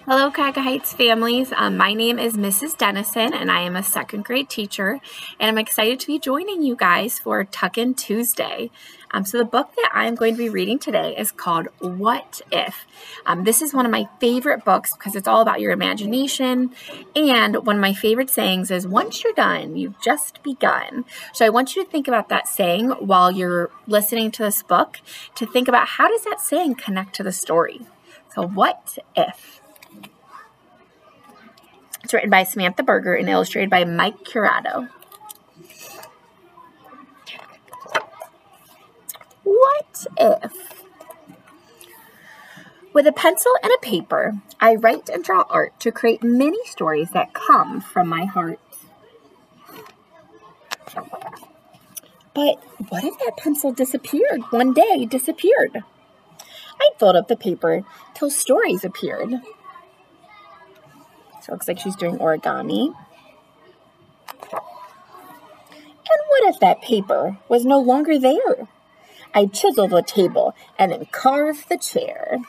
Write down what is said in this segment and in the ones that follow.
Hello, Cracker Heights families. My name is Mrs. Dennison, and I am a second grade teacher, and I'm excited to be joining you guys for Tuck-In Tuesday. So the book that I'm going to be reading today is called What If? This is one of my favorite books because it's all about your imagination, and one of my favorite sayings is, once you're done, you've just begun. So I want you to think about that saying while you're listening to this book, to think about how does that saying connect to the story. So what if? It's written by Samantha Berger and illustrated by Michael Curato. What if? With a pencil and a paper, I write and draw art to create many stories that come from my heart. But what if that pencil disappeared? One day disappeared. I'd fold up the paper till stories appeared. So it looks like she's doing origami. And what if that paper was no longer there? I'd chisel the table and then carve the chair. And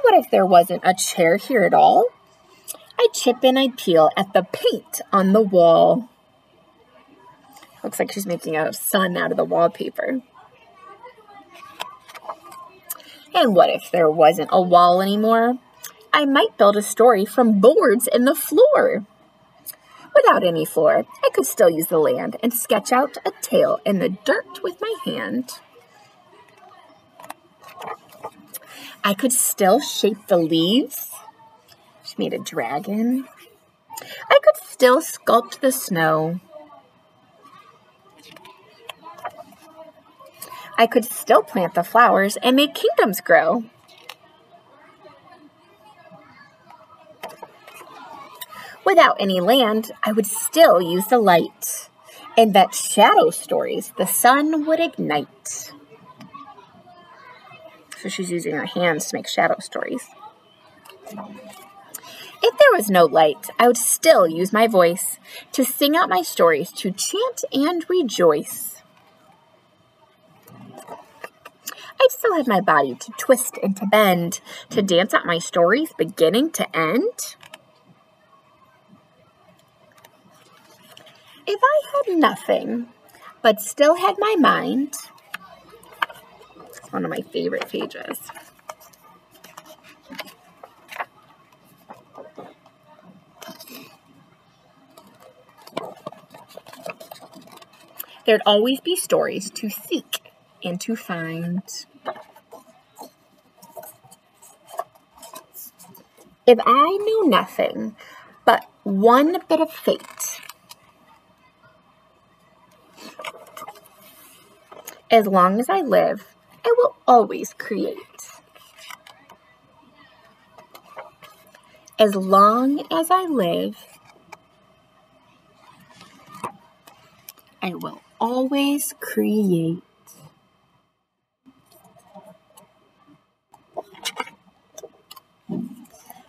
what if there wasn't a chair here at all? I'd chip and I'd peel at the paint on the wall. Looks like she's making a sun out of the wallpaper. And what if there wasn't a wall anymore? I might build a story from boards in the floor. Without any floor, I could still use the land and sketch out a tale in the dirt with my hand. I could still shape the leaves. She made a dragon. I could still sculpt the snow. I could still plant the flowers and make kingdoms grow. Without any land, I would still use the light, and that shadow stories the sun would ignite. So she's using her hands to make shadow stories. If there was no light, I would still use my voice to sing out my stories, to chant and rejoice. I'd still have my body to twist and to bend, to dance out my stories beginning to end. If I had nothing, but still had my mind, it's one of my favorite pages. There'd always be stories to seek and to find. If I knew nothing but one bit of fate, as long as I live, I will always create. As long as I live, I will always create.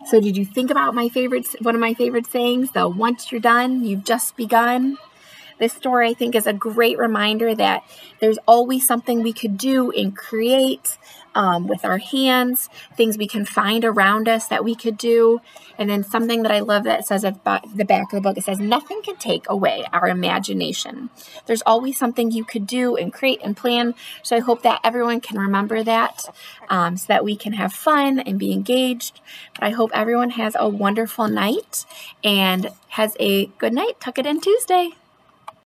So did you think about one of my favorite sayings, the once you're done, you've just begun? This story, I think, is a great reminder that there's always something we could do and create with our hands, things we can find around us that we could do. And then something that I love that says at the back of the book, it says, nothing can take away our imagination. There's always something you could do and create and plan. So I hope that everyone can remember that so that we can have fun and be engaged. But I hope everyone has a wonderful night and has a good night. Tuck it in Tuesday.